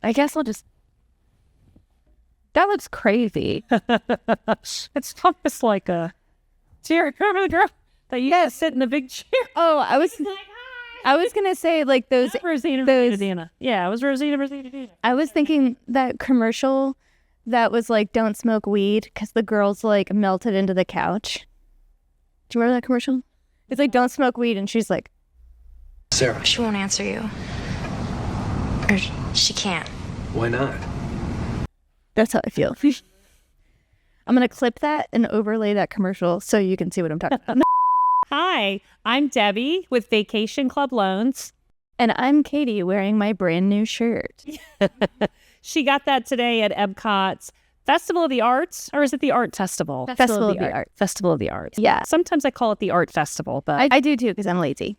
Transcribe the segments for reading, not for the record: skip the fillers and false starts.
I guess I'll just... That looks crazy. It's almost like a... Do you remember the girl that used to sit in the big chair? Oh, I was gonna say like those... Rosina. Yeah, it was Rosina. I was thinking that commercial that was like, don't smoke weed because the girls like melted into the couch. Do you remember that commercial? It's like, don't smoke weed. And she's like, Sarah. She won't answer you. Or she can't. Why not? that's how I feel. I'm going to clip that and overlay that commercial so you can see what I'm talking about. Hi, I'm Debbie with Vacation Club Loans. And I'm Katie wearing my brand new shirt. She got that today at EPCOT's Festival of the Arts, or is it the Art Festival? Festival of the Arts. Festival of the Arts. Yeah. Sometimes I call it the Art Festival, but I do too because I'm lazy.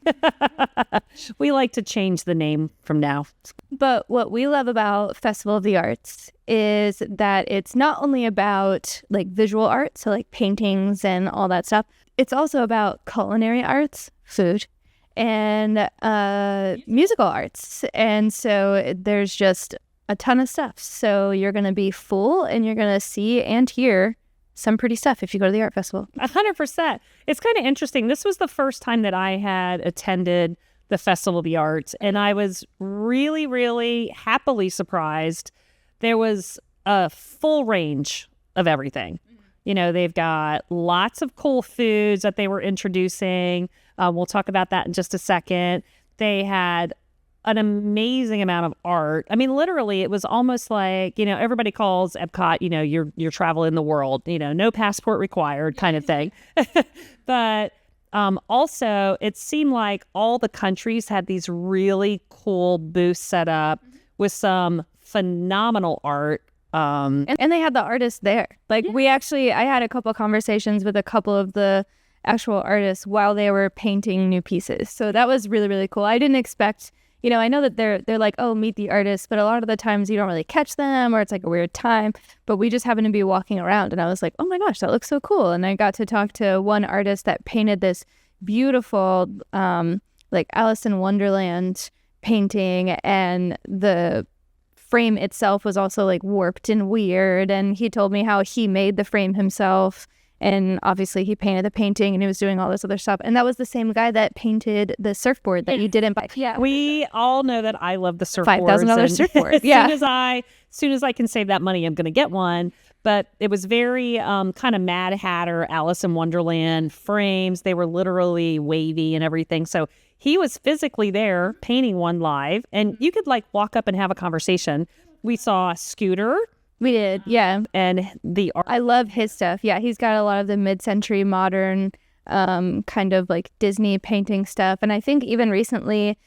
we like to change the name from now. But what we love about Festival of the Arts is that it's not only about like visual art, so like paintings and all that stuff. It's also about culinary arts, food, and musical arts. And so there's just a ton of stuff. So you're going to be full and you're going to see and hear some pretty stuff if you go to the art festival. 100%. It's kind of interesting. This was the first time that I had attended the Festival of the Arts, and I was really, really happily surprised. There was a full range of everything. You know, they've got lots of cool foods that they were introducing. We'll talk about that in just a second. They had an amazing amount of art. I mean, literally, it was almost like, you know, everybody calls EPCOT, you know, you're traveling the world, you know, no passport required kind of thing. But also, it seemed like all the countries had these really cool booths set up with some phenomenal art. And they had the artists there. Like I had a couple conversations with a couple of the actual artists while they were painting new pieces. So that was really, really cool. I didn't expect, you know, I know that they're like, oh, meet the artists, but a lot of the times you don't really catch them or it's like a weird time. But we just happened to be walking around and I was like, oh my gosh, that looks so cool. And I got to talk to one artist that painted this beautiful like Alice in Wonderland painting, and the frame itself was also like warped and weird. And he told me how he made the frame himself. And obviously he painted the painting and he was doing all this other stuff. And that was the same guy that painted the surfboard that you didn't buy. Yeah. We all know that I love the surfboards. $5,000 surfboard. Yeah. As soon as I can save that money, I'm going to get one. But it was very kind of Mad Hatter, Alice in Wonderland frames. They were literally wavy and everything. So he was physically there painting one live, and you could like walk up and have a conversation. We saw Scooter. We did, yeah. And the art. I love his stuff. Yeah, he's got a lot of the mid-century modern kind of like Disney painting stuff. And I think even recently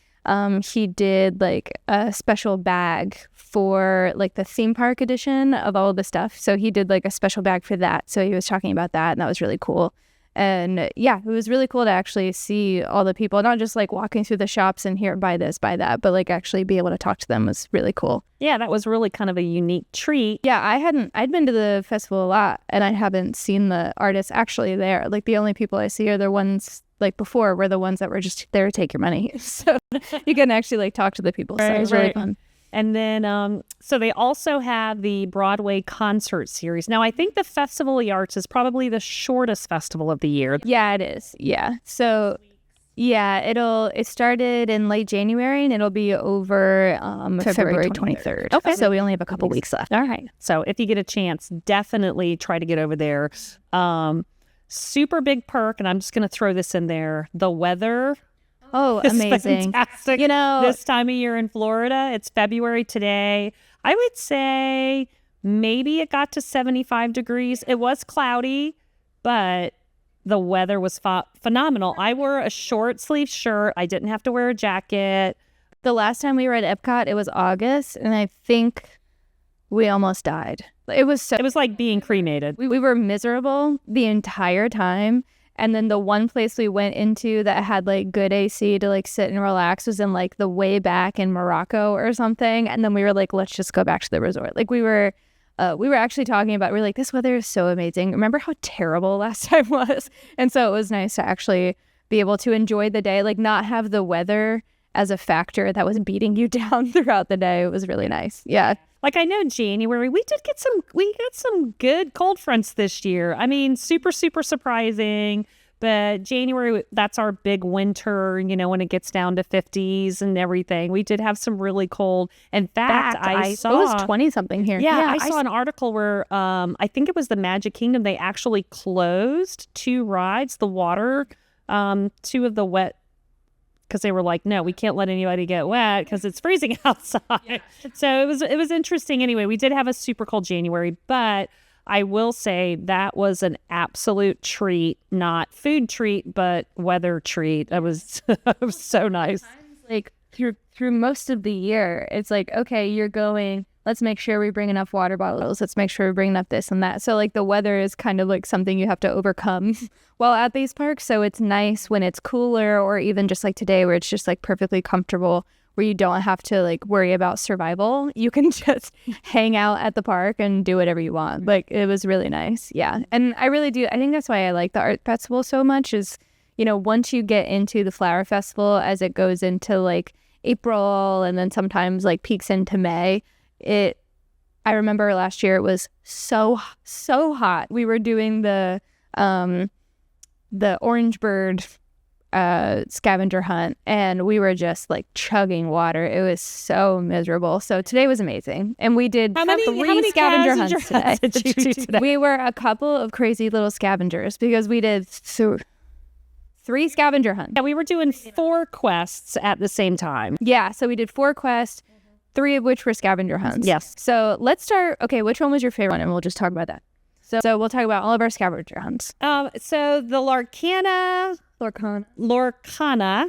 he did like a special bag for like the theme park edition of all of the stuff. So he did like a special bag for that. So he was talking about that, and that was really cool. And yeah, it was really cool to actually see all the people, not just like walking through the shops and here, buy this, buy that, but like actually be able to talk to them was really cool. Yeah, that was really kind of a unique treat. Yeah, I'd been to the festival a lot and I haven't seen the artists actually there. Like the only people I see are the ones like before were the ones that were just there to take your money. So you can actually like talk to the people. So it was really fun. And then, so they also have the Broadway concert series. Now, I think the Festival of the Arts is probably the shortest festival of the year. Yeah, it is. Yeah. So, yeah, it started in late January and it'll be over February 23rd. Okay. So we only have a couple weeks left. All right. So if you get a chance, definitely try to get over there. Super big perk, and I'm just going to throw this in there. The weather. Oh, amazing. Fantastic. You know, this time of year in Florida, it's February today. I would say maybe it got to 75 degrees. It was cloudy, but the weather was phenomenal. I wore a short sleeve shirt. I didn't have to wear a jacket. The last time we were at EPCOT, it was August, and I think we almost died. It was like being cremated. We were miserable the entire time. And then the one place we went into that had like good AC to like sit and relax was in like the way back in Morocco or something. And then we were like, let's just go back to the resort. Like we were actually talking about, we were like, this weather is so amazing. Remember how terrible last time was? And so it was nice to actually be able to enjoy the day, like not have the weather as a factor that was beating you down throughout the day. It was really nice. Yeah. Like I know January, we got some good cold fronts this year. I mean, super, super surprising. But January, that's our big winter, when it gets down to 50s and everything. We did have some really cold. In fact, I saw... It was 20 something here. Yeah, I saw an article where I think it was the Magic Kingdom. They actually closed 2 rides, the water, 2 of the wet, because they were like, no, we can't let anybody get wet because it's freezing outside. Yeah. So it was interesting. Anyway, we did have a super cold January, but I will say that was an absolute treat, not food treat, but weather treat. It was so nice. Like through most of the year, it's like, okay, you're going, let's make sure we bring enough water bottles. Let's make sure we bring enough this and that. So like the weather is kind of like something you have to overcome while at these parks. So it's nice when it's cooler, or even just like today where it's just like perfectly comfortable, where you don't have to like worry about survival. You can just hang out at the park and do whatever you want. Like it was really nice. Yeah. And I really do. I think that's why I like the art festival so much is, once you get into the flower festival, as it goes into like April and then sometimes like peaks into May, I remember last year it was so hot. We were doing the orange bird scavenger hunt, and we were just like chugging water. It was so miserable. So today was amazing, and we did how many scavenger hunts today. Did you do today? We were a couple of crazy little scavengers because we did 3 scavenger hunts. Yeah, we were doing 4 quests at the same time. Yeah, so we did 4 quests, 3 of which were scavenger hunts. Yes. So let's start. Okay, which one was your favorite one? And we'll just talk about that. So we'll talk about all of our scavenger hunts. So the Lorcana,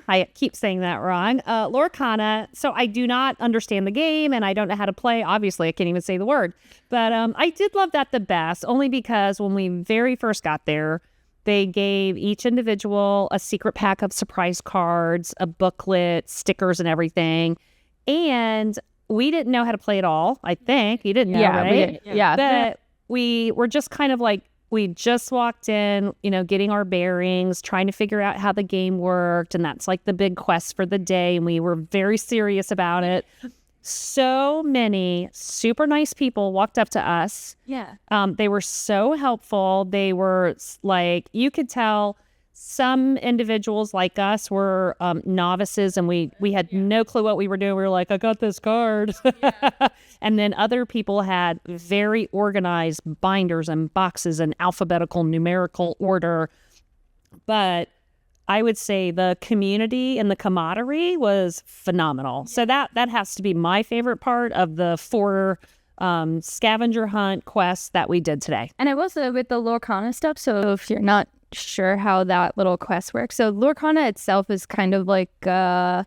I keep saying that wrong. Lorcana. So I do not understand the game and I don't know how to play. Obviously, I can't even say the word. But I did love that the best, only because when we very first got there, they gave each individual a secret pack of surprise cards, a booklet, stickers, and everything. And we didn't know how to play at all, I think. You didn't know, right? Yeah. But we were just kind of like, we just walked in, getting our bearings, trying to figure out how the game worked. And that's like the big quest for the day. And we were very serious about it. So many super nice people walked up to us. Yeah. They were so helpful. They were like, you could tell some individuals like us were novices, and we had no clue what we were doing. We were like, I got this card. Yeah. And then other people had very organized binders and boxes in alphabetical numerical order. But I would say the community and the camaraderie was phenomenal. So that has to be my favorite part of the 4 scavenger hunt quests that we did today. And I will say with the Lorcana stuff, so if you're not sure how that little quest works, so Lorcana itself is kind of like a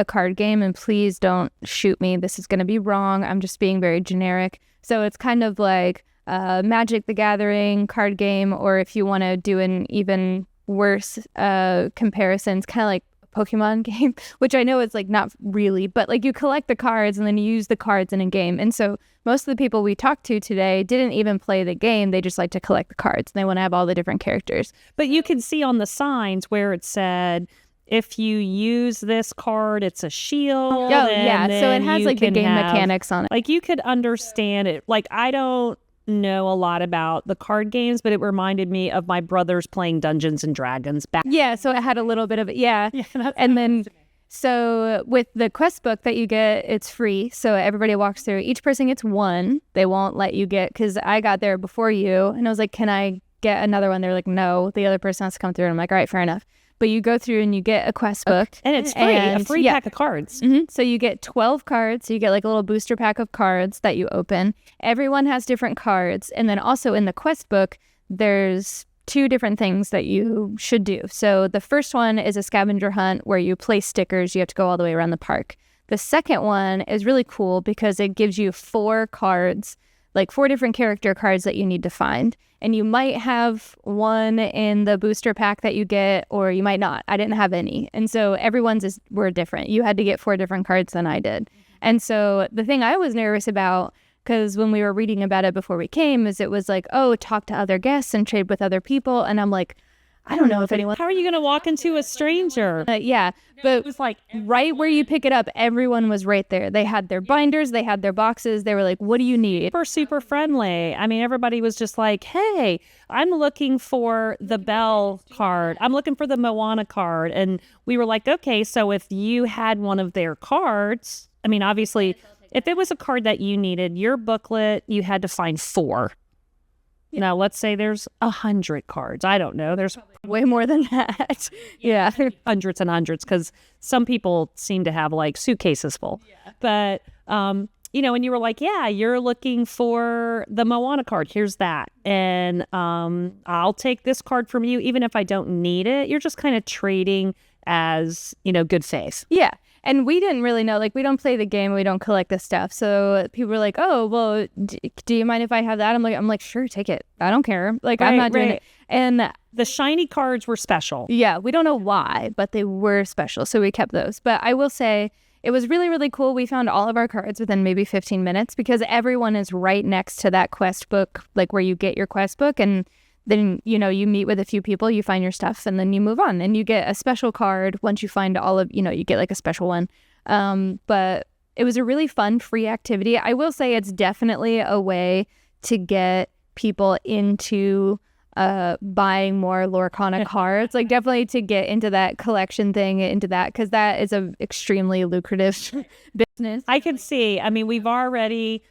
card game, and please don't shoot me. This is going to be wrong. I'm just being very generic. So it's kind of like Magic the Gathering card game, or if you want to do an even worse comparisons, kind of like a Pokemon game, which I know it's like not really, but like you collect the cards and then you use the cards in a game. And so most of the people we talked to today didn't even play the game. They just like to collect the cards. They want to have all the different characters. But you can see on the signs where it said, if you use this card, it's a shield. Oh, yeah. So it has like the game mechanics on it. Like you could understand it. Like I don't know a lot about the card games, but it reminded me of my brothers playing Dungeons and Dragons back. Yeah, so it had a little bit of it. Yeah. And then so with the quest book that you get, it's free. So everybody walks through. Each person gets 1. They won't let you get, because I got there before you and I was like, can I get another one? They're like, no, the other person has to come through. And I'm like, all right, fair enough. But you go through and you get a quest book. And it's free, a free pack of cards. Mm-hmm. So you get 12 cards. So you get like a little booster pack of cards that you open. Everyone has different cards. And then also in the quest book, there's 2 different things that you should do. So the first one is a scavenger hunt where you place stickers. You have to go all the way around the park. The second one is really cool because it gives you 4 cards, like 4 different character cards that you need to find. And you might have one in the booster pack that you get, or you might not. I didn't have any. And so everyone's were different. You had to get 4 different cards than I did. And so the thing I was nervous about, because when we were reading about it before we came, is it was like, oh, talk to other guests and trade with other people. And I'm like, I don't know if anyone. How are you going to walk into a stranger? Yeah, but It was like, right where you pick it up, everyone was right there. They had their binders, they had their boxes. They were like, "What do you need?" super friendly. I mean, everybody was just like, "Hey, I'm looking for the Belle card. I'm looking for the Moana card." And we were like, "Okay, so if you had one of their cards, I mean, obviously, if it was a card that you needed, your booklet, you had to find 4. Now, let's say there's 100 cards. I don't know. There's Way more than that. Yeah. hundreds and hundreds because some people seem to have like suitcases full. But, you know, and you were like, yeah, you're looking for the Moana card. Here's that. And I'll take this card from you, even if I don't need it. You're just kind of trading as, you know, good faith. Yeah. And we didn't really know, like, we don't play the game, we don't collect the stuff. So people were like, "Oh, well, do you mind if I have that?" I'm like, "Sure, take it. I don't care. Like, I'm not doing it." And the shiny cards were special. yeah, we don't know why, but they were special. So we kept those. But I will say it was really, really cool. We found all of our cards within maybe 15 minutes because everyone is right next to that quest book, like where you get your quest book. And then, you know, you meet with a few people, you find your stuff, and then you move on. And you get a special card once you find all of, you know, you get like a special one. But it was a really fun, free activity. I will say it's definitely a way to get people into buying more Lorcana cards, like definitely to get into that collection thing, into that, because that is a extremely lucrative business. I can see. I mean, we've already,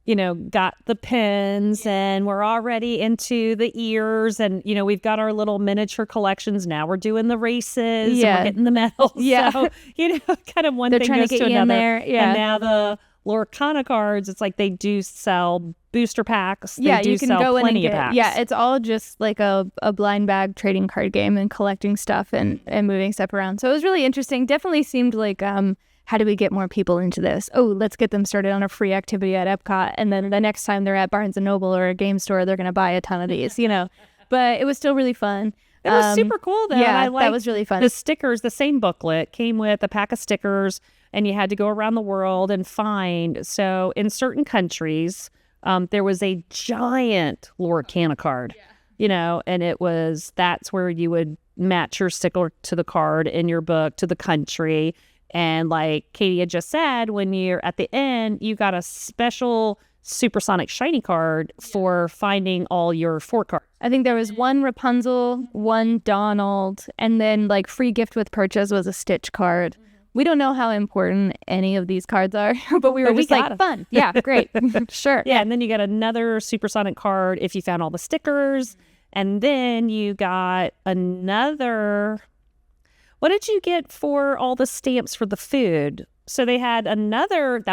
you know, got the pins and we're already into the ears and, you know, we've got our little miniature collections. Now we're doing the races and we're getting the medals. Yeah. So, you know, kind of one They're thing trying goes to get to you in another. there. Yeah. And now the Lorcana cards, it's like they do sell booster packs. They do you can sell go in and plenty get, of packs. yeah, it's all just like a blind bag trading card game and collecting stuff and moving stuff around. So it was really interesting. Definitely seemed like, how do we get more people into this? Oh, let's get them started on a free activity at EPCOT. And then the next time they're at Barnes & Noble or a game store, they're going to buy a ton of these, you know. But it was still really fun. It was super cool, though. Yeah, I liked that was really fun. The stickers, the same booklet came with a pack of stickers, and you had to go around the world and find. So in certain countries, there was a giant Lorcana card, you know, and that's where you would match your sticker to the card in your book to the country. And like Katie had just said, when you're at the end, you got a special supersonic shiny card for finding all your 4 cards. I think there was one Rapunzel, one Donald, and then like free gift with purchase was a Stitch card. We don't know how important any of these cards are, but we were just got like, 'em. fun. Yeah, great. Sure. Yeah, and then you got another supersonic card if you found all the stickers. And then you got another... What did you get for all the stamps for the food? So they had another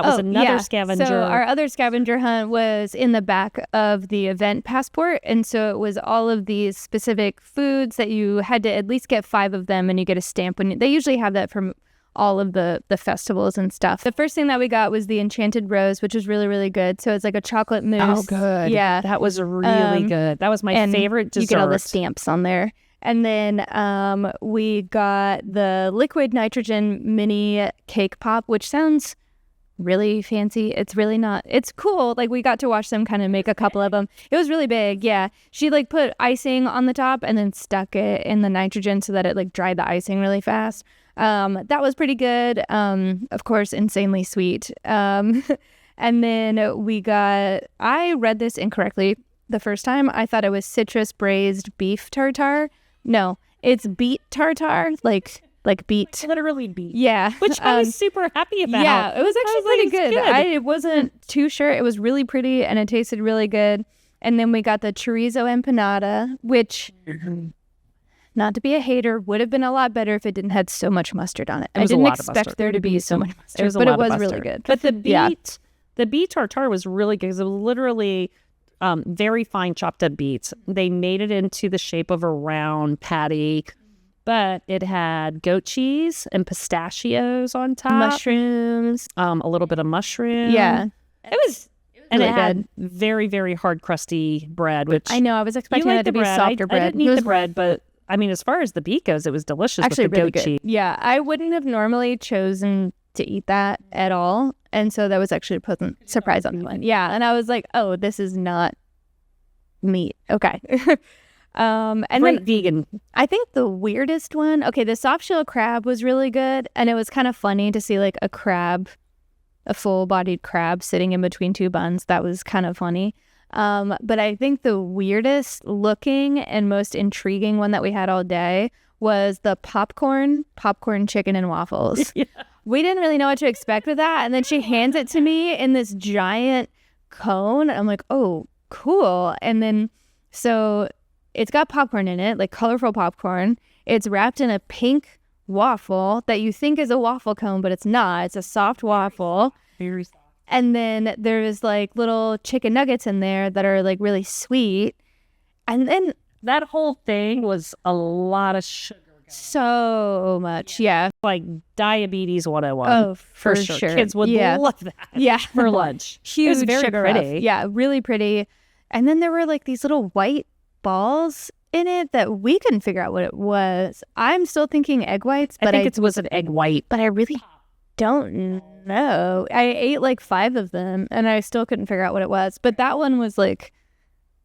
scavenger. So our other scavenger hunt was in the back of the event passport. And so it was all of these specific foods that you had to at least get 5 of them and you get a stamp. They usually have that from all of the festivals and stuff. The first thing that we got was the Enchanted Rose, which was really, really good. So it's like a chocolate mousse. Oh, good. Yeah. That was really good. That was my favorite dessert. You get all the stamps on there. And then we got the liquid nitrogen mini cake pop, which sounds really fancy. It's really not. It's cool. Like we got to watch them kind of make a couple of them. It was really big. Yeah. She like put icing on the top and then stuck it in the nitrogen so that it like dried the icing really fast. That was pretty good. Of course, insanely sweet. And then I read this incorrectly the first time. I thought it was citrus braised beef tartare. No, it's beet tartare, like beet. Literally beet. Yeah. Which I was super happy about. Yeah, it was actually pretty good. Good. I wasn't too sure. It was really pretty and it tasted really good. And then we got the chorizo empanada, which, not to be a hater, would have been a lot better if it didn't have so much mustard on it. I didn't expect there to be so much mustard, but it was really good. But the beet tartare was really good because it was literally very fine chopped up beets. They made it into the shape of a round patty, but it had goat cheese and pistachios on top. Mushrooms. A little bit of mushroom. Yeah. It was and really it had very, very hard crusty bread, which I know. I was expecting you it liked to the be bread. softer bread. I didn't eat the bread, but I mean, as far as the beet goes, it was delicious actually with the really goat good. cheese. Yeah, I wouldn't have normally chosen to eat that at all. And so that was actually a pleasant surprise on that one. Yeah. And I was like, oh, this is not meat. Okay. And Great then vegan. I think the weirdest one, okay, the soft shell crab was really good. And it was kind of funny to see like a full-bodied crab sitting in between two buns. That was kind of funny. But I think the weirdest looking and most intriguing one that we had all day was the popcorn chicken and waffles. Yeah. We didn't really know what to expect with that. And then she hands it to me in this giant cone. I'm like, oh, cool. And then, so it's got popcorn in it, like colorful popcorn. It's wrapped in a pink waffle that you think is a waffle cone, but it's not. It's a soft waffle. Very soft. And then there's like little chicken nuggets in there that are like really sweet. And then That whole thing was a lot of sugar. so much. Yeah. Like diabetes 101. Oh, for sure. Kids would Yeah. love that Yeah. for lunch. Huge It was very sugar pretty. rush. Yeah, really pretty. And then there were like these little white balls in it that we couldn't figure out what it was. I'm still thinking egg whites, I but think it was an egg white. I really don't know. I ate like 5 of them and I still couldn't figure out what it was. But that one was like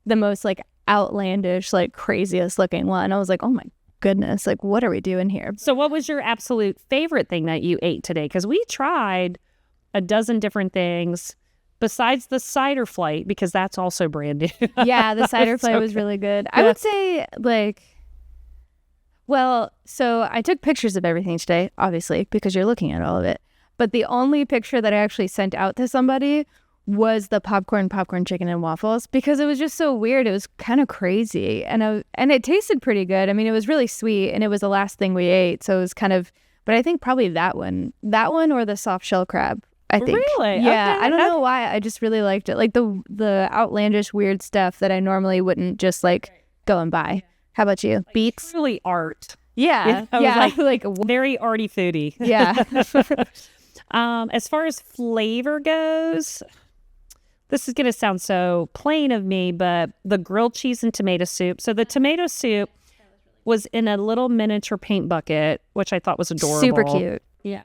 the most like outlandish, like craziest looking one. I was like, oh my goodness, like what are we doing here? So what was your absolute favorite thing that you ate today? Because we tried a dozen different things besides the cider flight, because that's also brand new. Yeah, the cider It's flight was okay. really good. I would say like, well, so I took pictures of everything today, obviously, because you're looking at all of it. But the only picture that I actually sent out to somebody was the popcorn chicken and waffles, because it was just so weird. It was kind of crazy, and it tasted pretty good. I mean, it was really sweet, and it was the last thing we ate, so it was kind of. But I think probably that one or the soft shell crab. I think. Really? Yeah. Okay. I don't know why. I just really liked it. Like the outlandish weird stuff that I normally wouldn't just like go and buy. How about you? Beets? Truly art. Yeah. I was Yeah. like, very arty foodie. Yeah. As far as flavor goes, this is going to sound so plain of me, but the grilled cheese and tomato soup. So the tomato soup was in a little miniature paint bucket, which I thought was adorable. Super cute. Yeah.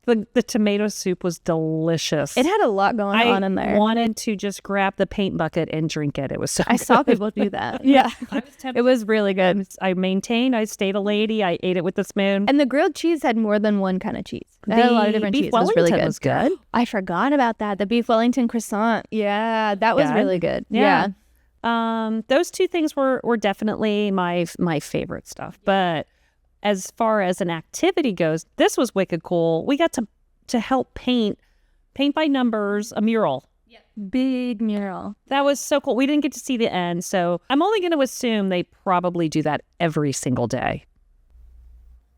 The tomato soup was delicious. It had a lot going on in there. I wanted to just grab the paint bucket and drink it. It was so I saw good. people do that. Yeah. I was tempted. It was really good. I maintained. I stayed a lady. I ate it with a spoon. And the grilled cheese had more than one kind of cheese. It had a lot of different beef cheese. It was really Wellington good. was good. I forgot about that. The beef Wellington croissant. Yeah, that was Yeah. really good. Yeah. Yeah. Those two things were definitely my favorite stuff. But as far as an activity goes, this was wicked cool. We got to help paint by numbers a mural. Big mural. That was so cool. We didn't get to see the end, so I'm only going to assume they probably do that every single day.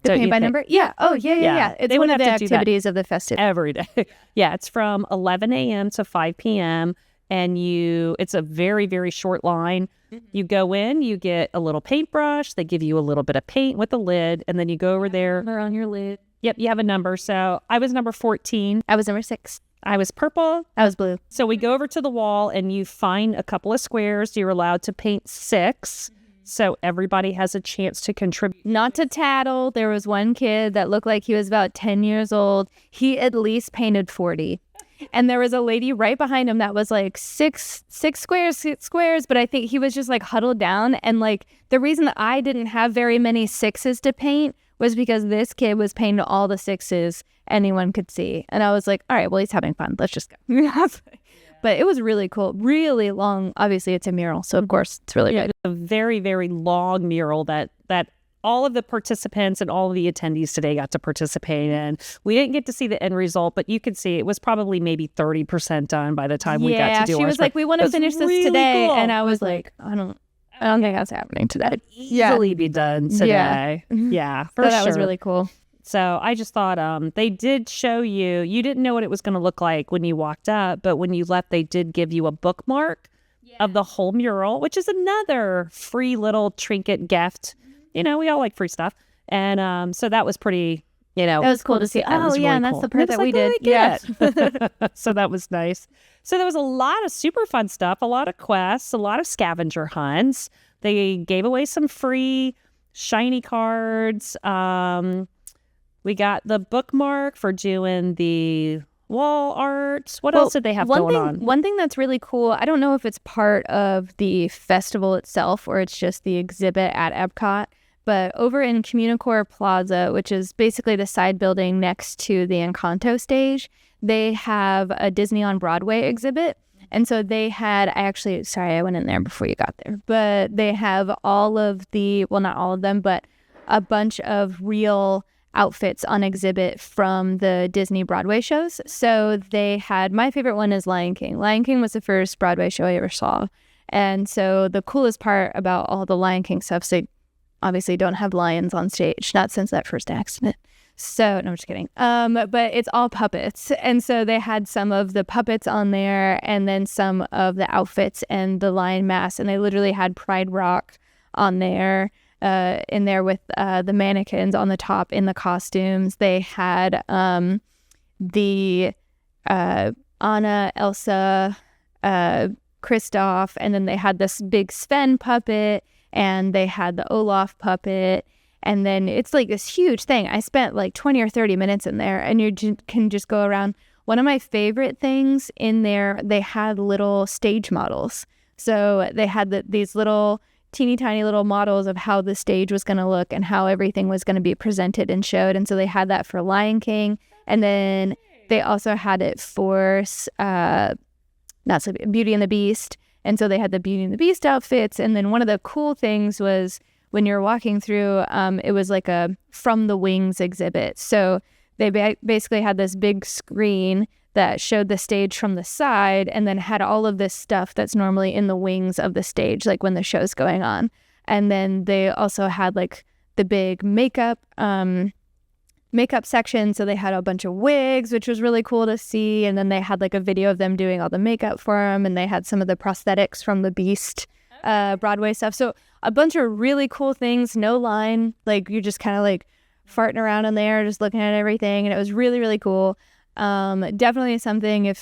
The Don't paint you by think? number? Yeah. Oh, yeah. Yeah. It's They one would of the have to do that activities of the festival. Every day. Yeah, it's from 11 a.m. to 5 p.m. And it's a very, very short line. You go in, you get a little paintbrush. They give you a little bit of paint with a lid. And then you go over there. Number on your lid. Yep, you have a number. So I was number 14. I was number 6. I was purple. I was blue. So we go over to the wall and you find a couple of squares. You're allowed to paint 6. So everybody has a chance to contribute. Not to tattle, there was one kid that looked like he was about 10 years old. He at least painted 40. And there was a lady right behind him that was like six squares, but I think he was just like huddled down. And like the reason that I didn't have very many 6s to paint was because this kid was painting all the 6s anyone could see. And I was like, all right, well, he's having fun. Let's just go. But it was really cool. Really long. Obviously, it's a mural. So, of course, it's really good. It's a very, very long mural that all of the participants and all of the attendees today got to participate in. We didn't get to see the end result, but you could see it was probably maybe 30% done by the time we got to do she ours. was like, we want to It was finish this really today. cool. And I was like, I don't think that's happening today. Easily be done today. Yeah, for So sure. that was really cool. So I just thought they did show you didn't know what it was going to look like when you walked up, but when you left, they did give you a bookmark of the whole mural, which is another free little trinket gift. You know, we all like free stuff. And so that was pretty, That was cool to see. That Oh, was yeah. really And that's cool. the part It was that we like, did. oh, I get it. So that was nice. So there was a lot of super fun stuff, a lot of quests, a lot of scavenger hunts. They gave away some free shiny cards. We got the bookmark for doing the wall art. What else did they have going on? One thing that's really cool, I don't know if it's part of the festival itself or it's just the exhibit at EPCOT, but over in Communicore Plaza, which is basically the side building next to the Encanto stage, they have a Disney on Broadway exhibit. And so they had, I went in there before you got there, but they have all of the, well, not all of them, but a bunch of real outfits on exhibit from the Disney Broadway shows. So they had, my favorite one is Lion King. Lion King was the first Broadway show I ever saw. And so the coolest part about all the Lion King stuff is they obviously don't have lions on stage, not since that first accident. So, no, I'm just kidding. But it's all puppets. And so they had some of the puppets on there and then some of the outfits and the lion mask. And they literally had Pride Rock on there, in there with the mannequins on the top in the costumes. They had the Anna, Elsa, Kristoff, and then they had this big Sven puppet, and they had the Olaf puppet. And then it's like this huge thing. I spent like 20 or 30 minutes in there, and you can just go around. One of my favorite things in there, they had little stage models. So they had these little teeny tiny little models of how the stage was going to look and how everything was going to be presented and showed. And so they had that for Lion King. And then they also had it for Beauty and the Beast. And so they had the Beauty and the Beast outfits. And then one of the cool things was when you're walking through, it was like a From the Wings exhibit. So they basically had this big screen that showed the stage from the side and then had all of this stuff that's normally in the wings of the stage, like when the show's going on. And then they also had like the big makeup section. So they had a bunch of wigs, which was really cool to see. And then they had like a video of them doing all the makeup for them. And they had some of the prosthetics from the Beast Broadway stuff. So a bunch of really cool things, no line. Like you're just kind of like farting around in there, just looking at everything. And it was really, really cool. Definitely something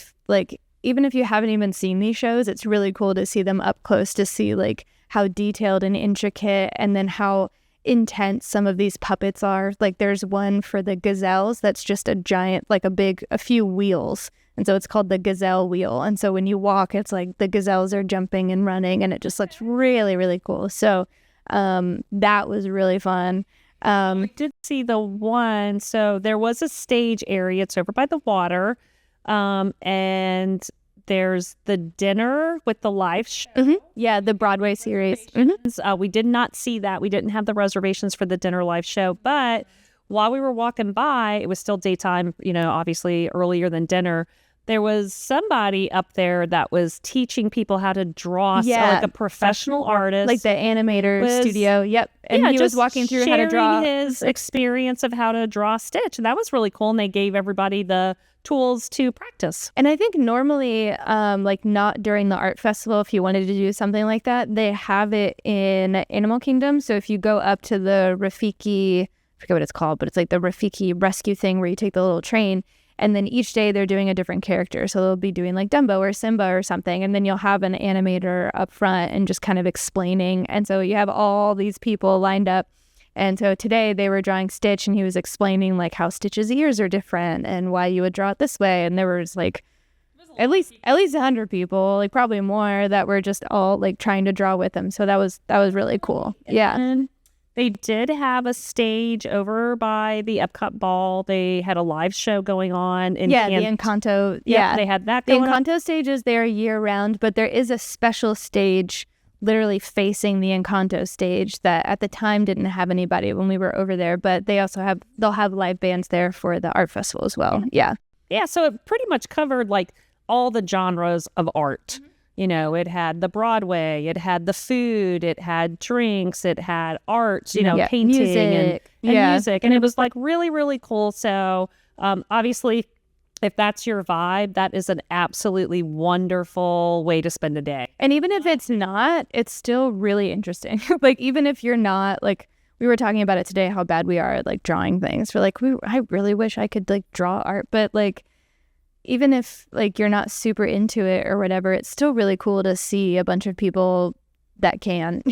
even if you haven't even seen these shows, it's really cool to see them up close, to see like how detailed and intricate and then how intense some of these puppets are. Like there's one for the gazelles that's just a giant, like a few wheels. And so it's called the gazelle wheel. And so when you walk, it's like the gazelles are jumping and running and it just looks really, really cool. So that was really fun. I did see the one. So there was a stage area. It's over by the water. And there's the dinner with the live show. Mm-hmm. Yeah, the Broadway series. Mm-hmm. We did not see that. We didn't have the reservations for the dinner live show. But while we were walking by, it was still daytime, obviously earlier than dinner. There was somebody up there that was teaching people how to draw, like a professional artist. Like the animator studio. Yep. And he was walking through how to draw. His experience of how to draw Stitch. And that was really cool. And they gave everybody the tools to practice. And I think normally, not during the art festival, if you wanted to do something like that, they have it in Animal Kingdom. So if you go up to the Rafiki, I forget what it's called, but it's like the Rafiki rescue thing where you take the little train. And then each day they're doing a different character. So they'll be doing like Dumbo or Simba or something. And then you'll have an animator up front and just kind of explaining. And so you have all these people lined up. And so today they were drawing Stitch and he was explaining like how Stitch's ears are different and why you would draw it this way. And there was like at least 100 people, like probably more, that were just all like trying to draw with him. So that was really cool. Yeah. And they did have a stage over by the Epcot Ball. They had a live show going on. The Encanto. Yeah, they had that going on. The Encanto stage is there year round, but there is a special stage literally facing the Encanto stage that at the time didn't have anybody when we were over there. But they'll have live bands there for the art festival as well. Yeah. Yeah, so it pretty much covered like all the genres of art. Mm-hmm. It had the Broadway, it had the food, it had drinks, it had art, painting music. and music. And it was like really, really cool. So obviously, if that's your vibe, that is an absolutely wonderful way to spend a day. And even if it's not, it's still really interesting. Like, even if you're not, like, we were talking about it today, how bad we are at like drawing things. We're like, I really wish I could like draw art, but like, even if like you're not super into it or whatever, it's still really cool to see a bunch of people that can,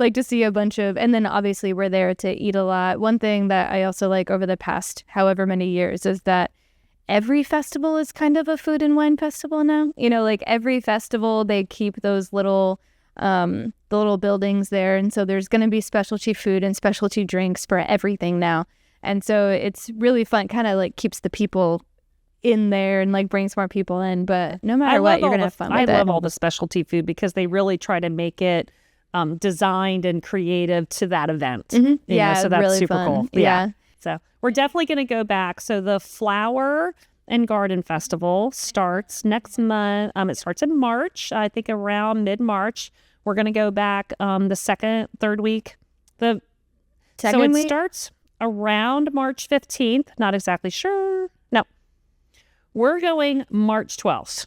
like to see a bunch of, and then obviously we're there to eat a lot. One thing that I also like over the past however many years is that every festival is kind of a food and wine festival now. You know, like every festival, they keep those little, the little buildings there. And so there's going to be specialty food and specialty drinks for everything now. And so it's really fun, kind of like keeps the people in there and like brings more people in. But no matter what, you're going to have fun with it. I love all the specialty food because they really try to make it designed and creative to that event. Mm-hmm. Yeah, so that's really super fun. cool. Yeah. So we're definitely going to go back. So the Flower and Garden Festival starts next month. It starts in March, I think around mid-March. We're going to go back the third week. So it starts around March 15th. Not exactly sure. No. We're going March 12th.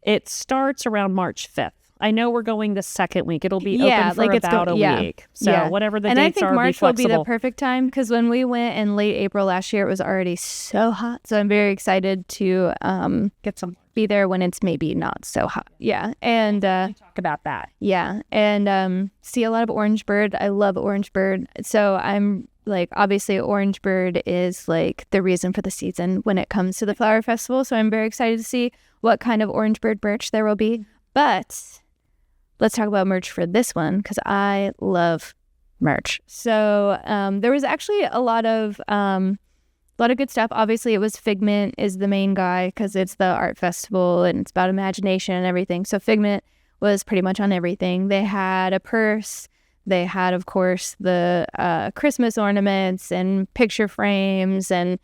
It starts around March 5th. I know we're going the second week. It'll be open for about a week. So whatever the dates are, and I think March be flexible. will be the perfect time because when we went in late April last year, it was already so hot. So I'm very excited to be there when it's maybe not so hot. Yeah, and talk about that. Yeah, and see a lot of orange bird. I love orange bird. So I'm like, obviously orange bird is like the reason for the season when it comes to the flower festival. So I'm very excited to see what kind of orange bird merch there will be. But let's talk about merch for this one because I love merch. So there was actually a lot of good stuff. Obviously, it was Figment is the main guy because it's the art festival and it's about imagination and everything. So Figment was pretty much on everything. They had a purse. They had, of course, the Christmas ornaments and picture frames and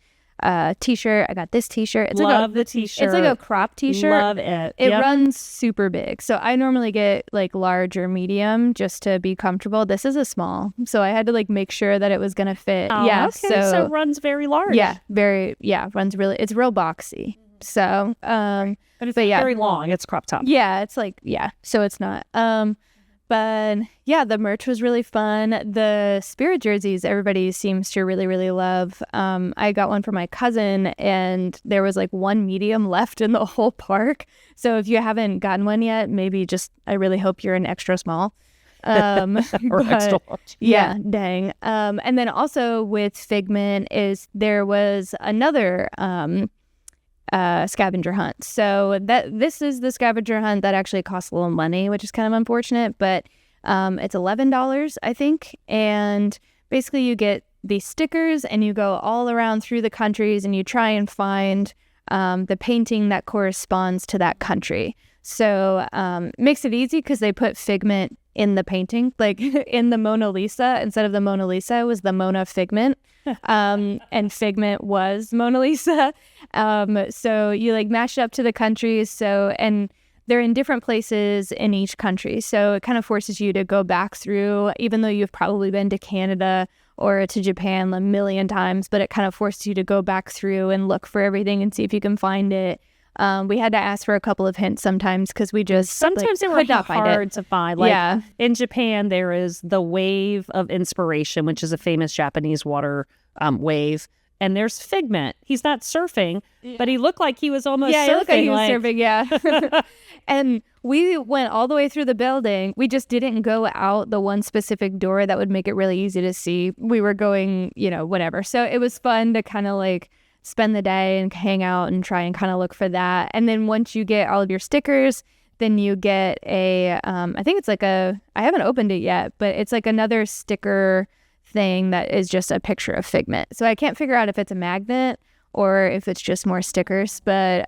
t-shirt. I got this t-shirt. Love the t-shirt. It's like a crop t-shirt. Love it. It runs super big. So I normally get like large or medium just to be comfortable. This is a small. So I had to like make sure that it was going to fit. Oh, yeah. Okay. So it runs very large. Yeah. Runs really, it's real boxy. So, but it's very long. It's crop top. Yeah. It's like, yeah. So it's not, but yeah, the merch was really fun. The spirit jerseys, everybody seems to really, really love. I got one for my cousin and there was like one medium left in the whole park. So if you haven't gotten one yet, maybe I really hope you're an extra small. Or extra large. Yeah, dang. And then also with Figment there was another scavenger hunt. So this is the scavenger hunt that actually costs a little money, which is kind of unfortunate, but it's $11, I think. And basically you get these stickers and you go all around through the countries and you try and find the painting that corresponds to that country. So makes it easy because they put Figment in the painting, like in the Mona Lisa. Instead of the Mona Lisa, it was the Mona Figment. And Figment was Mona Lisa. So you like match it up to the countries. So, and they're in different places in each country. So it kind of forces you to go back through, even though you've probably been to Canada or to Japan a million times, but it kind of forces you to go back through and look for everything and see if you can find it. We had to ask for a couple of hints sometimes because we just sometimes it was hard to find. Like in Japan, there is the Wave of Inspiration, which is a famous Japanese water wave, and there's Figment. He's not surfing, but he looked like he was almost surfing. He looked like he was surfing. Yeah, and we went all the way through the building. We just didn't go out the one specific door that would make it really easy to see. We were going, whatever. So it was fun to kind of like spend the day and hang out and try and kind of look for that. And then once you get all of your stickers, then you get I think it's like I haven't opened it yet, but it's like another sticker thing that is just a picture of Figment. So I can't figure out if it's a magnet or if it's just more stickers. But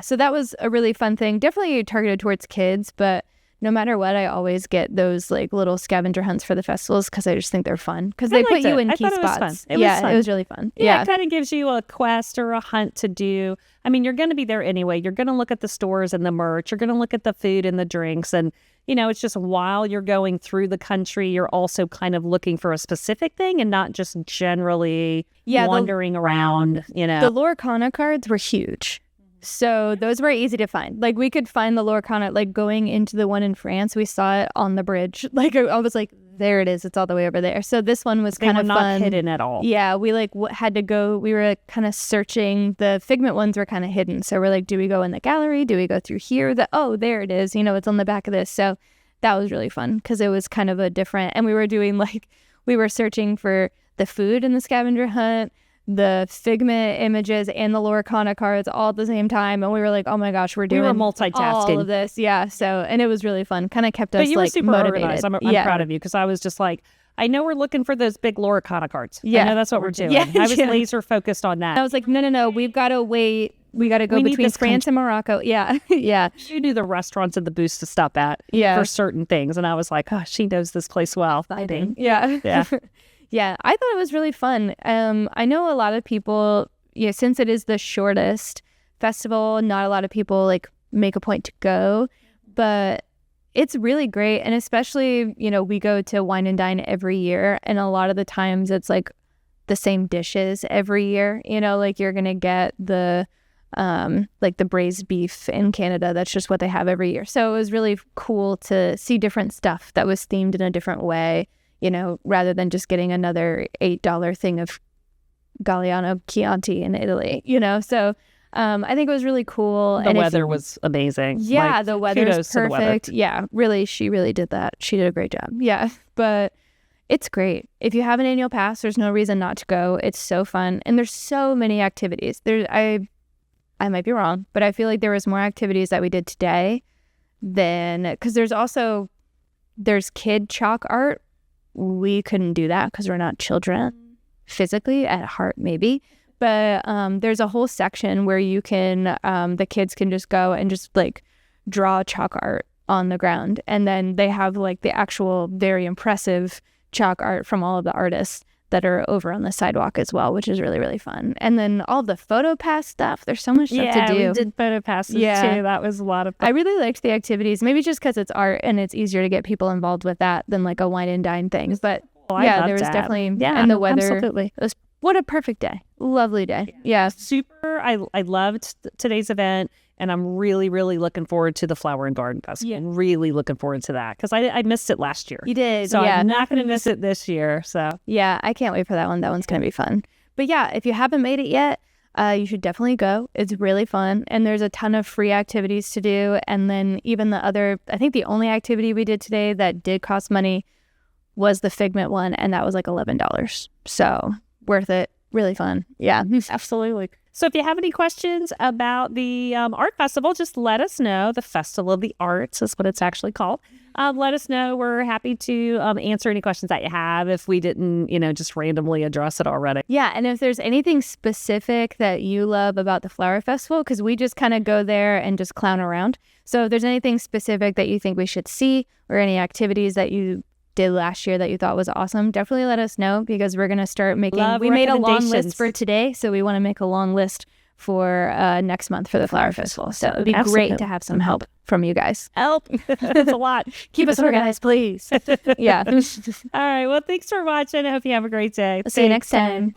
so that was a really fun thing. Definitely targeted towards kids, but no matter what, I always get those like little scavenger hunts for the festivals because I just think they're fun because they put you in key spots. It was really fun. Yeah, it kind of gives you a quest or a hunt to do. I mean, you're going to be there anyway. You're going to look at the stores and the merch. You're going to look at the food and the drinks. And, it's just while you're going through the country, you're also kind of looking for a specific thing and not just generally wandering around, The Lorcana cards were huge. So those were easy to find. Like we could find the Lorcana, like going into the one in France, we saw it on the bridge. Like I was like, there it is. It's all the way over there. So this one was kind of not fun. Hidden at all. Yeah, we like had to go. We were kind of searching. The Figment ones were kind of hidden. So we're like, do we go in the gallery? Do we go through here? There it is. It's on the back of this. So that was really fun because it was kind of a different. And we were doing we were searching for the food in the scavenger hunt, the Figment images and the Lorcana cards all at the same time, and we were like, oh my gosh, we're doing multitasking. all of this. Yeah, so and it was really fun. Kind of kept us But you were like super motivated. organized. I'm proud of you because I was just like, I know we're looking for those big Lorcana cards. Yeah. I know that's what we're doing. Yeah, I was yeah. laser focused on that. I was like, no, we've got to wait. We got to go We need between this France and Morocco. Yeah, yeah, She knew the restaurants and the booths to stop at Yeah. for certain things. And I was like, oh, she knows this place well. yeah, Yeah. yeah. I thought it was really fun. I know a lot of people, since it is the shortest festival, not a lot of people like make a point to go, but it's really great. And especially, we go to Wine and Dine every year, and a lot of the times it's like the same dishes every year. Like you're gonna get the like the braised beef in Canada. That's just what they have every year. So it was really cool to see different stuff that was themed in a different way, rather than just getting another $8 thing of Galliano Chianti in Italy, So I think it was really cool. The weather was amazing. Yeah, Like, the weather's kudos to the weather. perfect. Yeah, really, she really did that. She did a great job. Yeah, but it's great. If you have an annual pass, there's no reason not to go. It's so fun. And there's so many activities. I might be wrong, but I feel like there was more activities that we did today than, because there's kid chalk art. We couldn't do that because we're not children physically, at heart maybe. But there's a whole section where you can, the kids can just go and just like draw chalk art on the ground. And then they have like the actual very impressive chalk art from all of the artists that are over on the sidewalk as well, which is really, really fun. And then all the photo pass stuff. There's so much stuff to do. We did photo passes too. That was a lot of fun. I really liked the activities, maybe just because it's art and it's easier to get people involved with that than like a wine and dine thing. But I there was loved that. definitely, and the weather. Absolutely. It was, what a perfect day. Lovely day. Yeah. Super. I loved today's event, and I'm really, really looking forward to the Flower and Garden Festival. Yeah. Really looking forward to that because I missed it last year. You did. So yeah. I'm not going to miss it this year. So Yeah, I can't wait for that one. That one's going to be fun. But yeah, if you haven't made it yet, you should definitely go. It's really fun. And there's a ton of free activities to do. And then even I think the only activity we did today that did cost money was the Figment one. And that was like $11. So worth it. Really fun. Yeah, absolutely. So if you have any questions about the art festival, just let us know. The Festival of the Arts is what it's actually called. Let us know. We're happy to answer any questions that you have if we didn't, just randomly address it already. Yeah, and if there's anything specific that you love about the Flower Festival, because we just kind of go there and just clown around. So if there's anything specific that you think we should see or any activities that you did last year that you thought was awesome, definitely let us know because we're going to start making, we made a long list for today, so we want to make a long list for next month for the Flower Festival. So it'd be great to have some help from you guys. Help. That's a lot. Keep us organized, please. Yeah. All right. Well, thanks for watching. I hope you have a great day. See you next time.